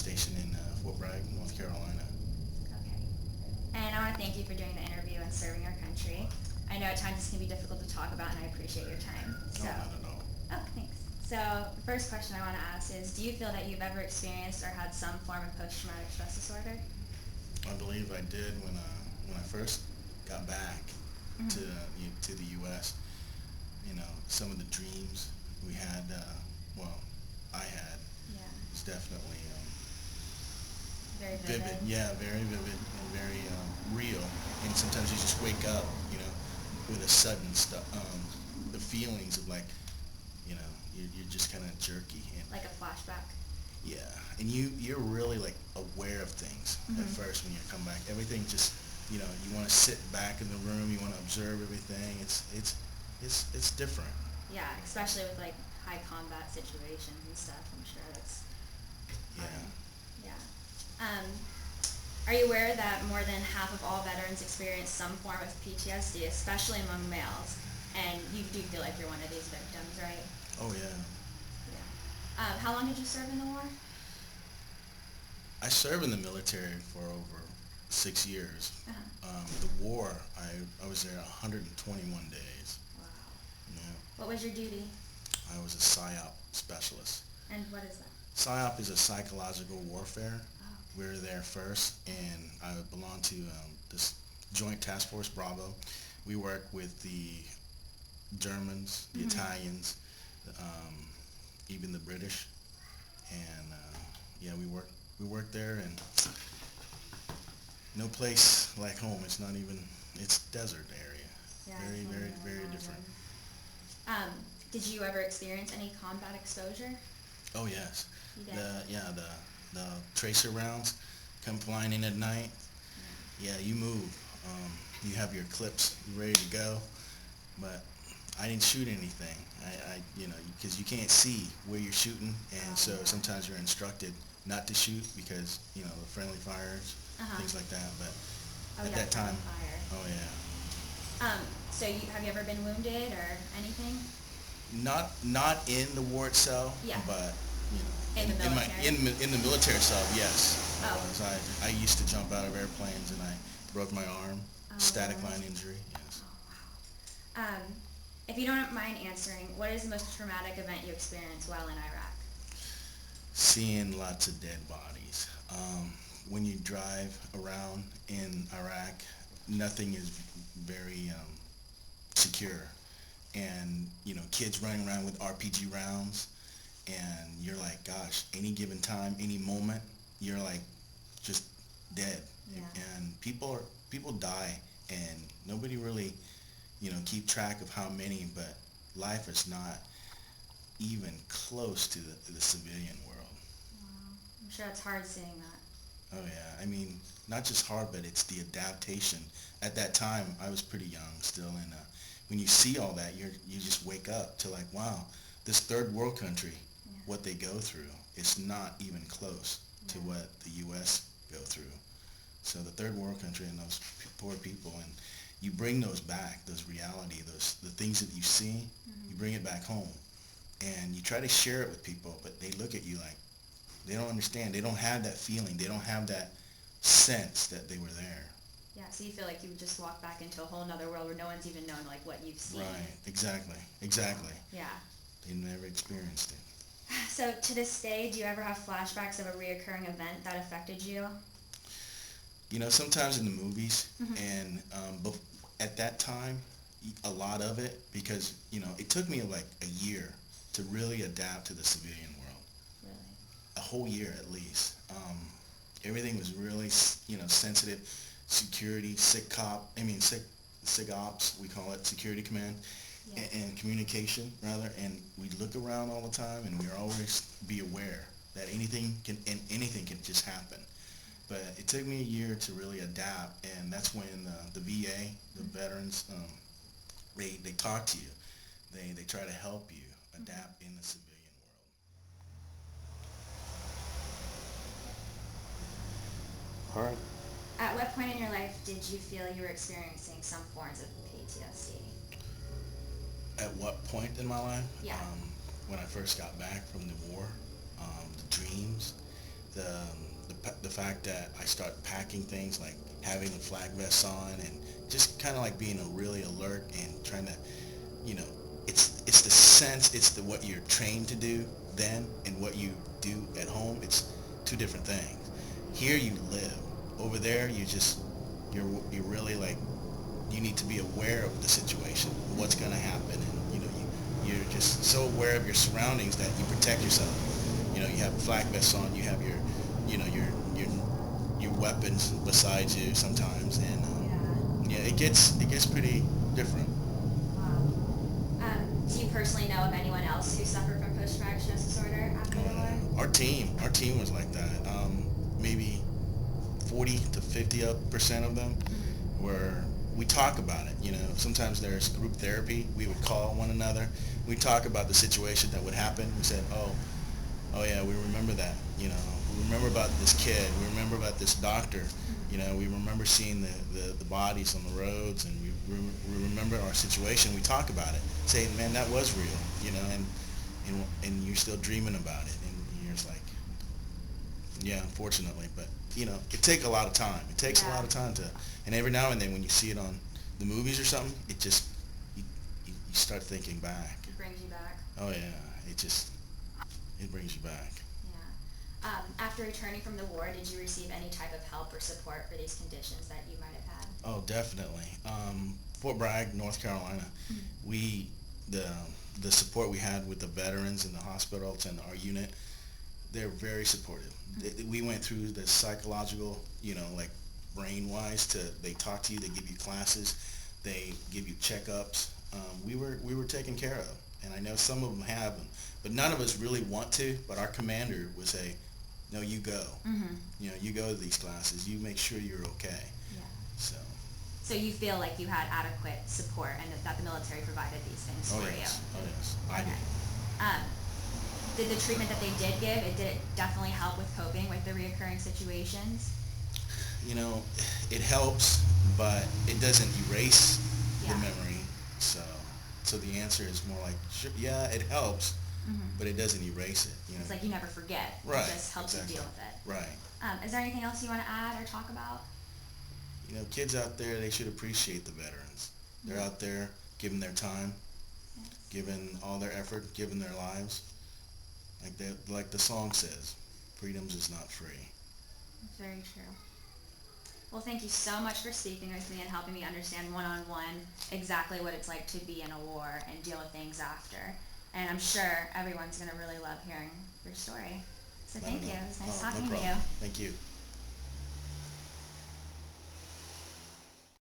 stationed in Fort Bragg, North Carolina. Okay. And I want to thank you for doing the interview and serving our country. I know at times this can be difficult to talk about, and I appreciate your time. No, not at all. Oh, thanks. So, the first question I want to ask is, do you feel that you've ever experienced or had some form of post-traumatic stress disorder? I believe I did when I first got back to Mm-hmm. to the U.S. You know, some of the dreams we had, well, I had, Yeah. was definitely Very vivid. vivid. Yeah, very vivid and very real. And sometimes you just wake up, with a sudden stuff, the feelings of like, you're just kind of jerky and Like a flashback. yeah, and you're really like aware of things at Mm-hmm. first when you come back. Everything just you want to sit back in the room, you want to observe everything. It's different. Yeah, especially with like high combat situations and stuff. I'm sure that's Yeah. hard. Yeah. Um, are you aware that more than half of all veterans experience some form of PTSD, especially among males? And you do feel like you're one of these victims, right? Oh yeah. Yeah. How long did you serve in the war? I served in the military for over 6 years. Uh-huh. The war, I was there 121 days. Wow. Yeah. What was your duty? I was a PSYOP specialist. And what is that? PSYOP is a psychological warfare. Oh. We were there first, and I belong to this Joint Task Force Bravo. We work with the Germans, the Italians, um, even the British, and yeah, we work there, and no place like home. It's not even. It's desert area. Yeah, Very, I can very, only very imagine. different. Did you ever experience any combat exposure? Oh yes. You did? The tracer rounds come flying in at night. Yeah, you move. You have your clips ready to go, but I didn't shoot anything. Because you can't see where you're shooting, and so sometimes you're instructed not to shoot because the friendly fires, things like that. But Oh, at yeah, that time, fire. oh yeah, So have you ever been wounded or anything? not in the war itself, Yeah. but In the in my military? in the military itself, yes. Oh. I used to jump out of airplanes and I broke my arm, Oh, static really? line injury. Yes. Oh, wow. If you don't mind answering, what is the most traumatic event you experienced while in Iraq? Seeing lots of dead bodies. When you drive around in Iraq, nothing is very secure, and kids running around with RPG rounds, and you're like, gosh, any given time, any moment, you're like just dead. Yeah. And people die, and nobody really keep track of how many, but life is not even close to the civilian world. Wow. I'm sure it's hard seeing that. Oh yeah, I mean, not just hard, but it's the adaptation. At that time, I was pretty young still, and when you see all that, you just wake up to like, wow, this third world country, Yeah. what they go through, it's not even close to Yeah. what the U.S. go through. So the third world country and those poor people, and you bring those back, those reality, the things that you see, you bring it back home, and you try to share it with people, but they look at you like they don't understand. They don't have that feeling. They don't have that sense that they were there. Yeah, so you feel like you would just walk back into a whole nother world where no one's even known like what you've seen. Right. Exactly. Yeah. They never experienced it. So to this day, do you ever have flashbacks of a reoccurring event that affected you? Sometimes in the movies, Mhm. and at that time, a lot of it, because it took me like a year to really adapt to the civilian world. Really? A whole year at least. Everything was really sensitive. Security, SIG ops, we call it, security command, Yeah. and communication rather. And we look around all the time, and we're always be aware that anything can just happen. But it took me a year to really adapt, and that's when the VA, the veterans, they talk to you. They try to help you adapt in the civilian world. All right. At what point in your life did you feel you were experiencing some forms of PTSD? At what point in my life? Yeah. When I first got back from the war, the dreams, the fact that I start packing things like having a flag vest on and just kind of like being really alert and trying to, you know, it's the sense, it's the what you're trained to do then and what you do at home. It's two different things. Here you live. Over there you're really like you need to be aware of the situation, what's going to happen, and you're just so aware of your surroundings that you protect yourself. You have a flag vest on, you have your you know your weapons beside you sometimes, and Yeah. yeah, it gets pretty different. Wow. Do you personally know of anyone else who suffered from post-traumatic stress disorder after Oh the war? yeah, our team was like that. Maybe 40 to 50% of them Mm-hmm. were. We talk about it. Sometimes there's group therapy. We would call one another. We talk about the situation that would happen. We said, oh yeah, we remember that. We remember about this kid. We remember about this doctor. We remember seeing the bodies on the roads, and we remember our situation. We talk about it, saying, man, that was real. And you're still dreaming about it, and you're just like, yeah, unfortunately, but it takes a lot of time. It takes a Yeah. lot of time to, and every now and then when you see it on the movies or something, it just you start thinking back. It brings you back. Oh yeah, it brings you back. Yeah. After returning from the war, did you receive any type of help or support for these conditions that you might have had? Oh, definitely. Fort Bragg, North Carolina, we the the support we had with the veterans in the hospitals and our unit, they're very supportive. We went through the psychological, like brain-wise. They talk to you, they give you classes, they give you checkups. We were taken care of, and I know some of them have, but none of us really want to. But our commander would say, "No, you go. Mm-hmm. You go to these classes. You make sure you're okay." Yeah. So, So you feel like you had adequate support and that the military provided these things oh for yes, you? oh yes, I Okay. do. Um, did the treatment that they did give, did it definitely help with coping with the reoccurring situations? You know, it helps, but it doesn't erase the Yeah. memory. So the answer is more like, sure, yeah, it helps, Mm-hmm. but it doesn't erase it. It's like you never forget. Right, It just helps exactly. you deal with it. Right. Is there anything else you want to add or talk about? Kids out there, they should appreciate the veterans. They're Mhm. out there giving their time, Yes. giving all their effort, giving their lives. Like the song says, freedoms is not free. That's very true. Well, thank you so much for speaking with me and helping me understand one-on-one exactly what it's like to be in a war and deal with things after. And I'm sure everyone's going to really love hearing your story. So I don't thank you. know. It was nice Oh, no talking to problem. you. Thank you.